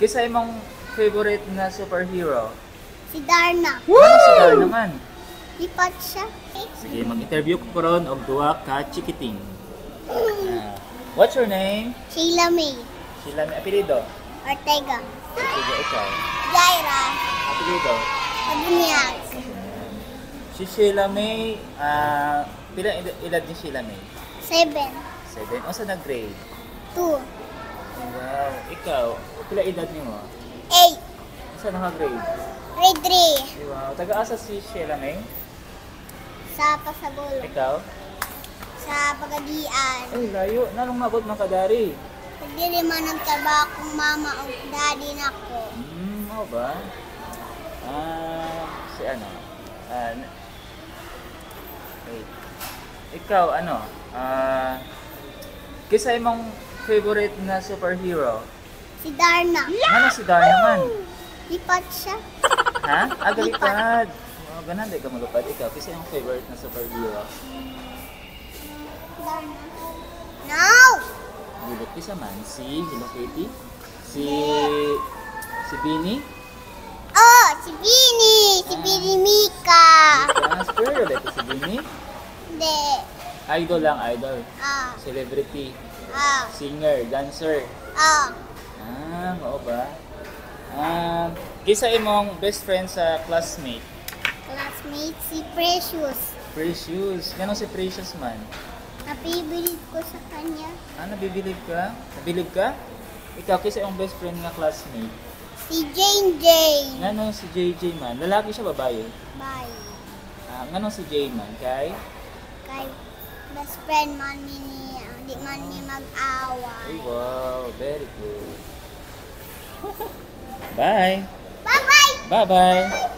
Kisa imong favorite na superhero? Si Darna. Ano si Darna man? Lipat siya. Sige, mag-interview ko karon og duha ka chikiting. What's your name? Sheila May. Sila may apelido. Ortega. Sige, ikaw. Jaira. Apelido. Abunyag. Si Sheila May, pila edad ni Sheila May? 7. 7. O sa nag-grade? 2. Wow. Ikaw, pila edad ni mo? 8. Sa naka-grade? Grade 3. Wow. Taga-asa si Sheila May? Sa Pasagulo. Ikaw? Sa Pagadian. Ay, layo. Nanong mabot makadari? Pagdili man ng trabaho kong mama o daddy na ko. Ano ba? Si ano? Wait. Ikaw, ano? Kisa imong favorite na superhero? Si Darna. Ano si Darna man? Lipat siya. Ha? Galipad. Oh, ganan, di ka malupad. Ikaw, kisa imong favorite na superhero? Darna. No! Gilip kisa man. Si Hello Kitty? Si Beanie? Oh, si Bini. Si Bini Mika. Superhero ba ito si Beanie? Hindi. Idol lang, idol. Ah. Celebrity. Ah. Singer, dancer. Ah. Oo ba? Kisa imong best friend sa classmate? Classmate si Precious. Precious. Ganun si Precious man? Napibilid ko sa kanya. Nabibilib ka? Nabilib ka? Ikaw, kisa imong best friend nga classmate? Si Jane Jane. Ganun si JJ man? Lalaki siya, babae? Bye. Ganun si Jay man? Kay Best friend man niya. Hindi man niya mag-away. Ay, wow. Very good. Bye! Bye-bye! Bye-bye!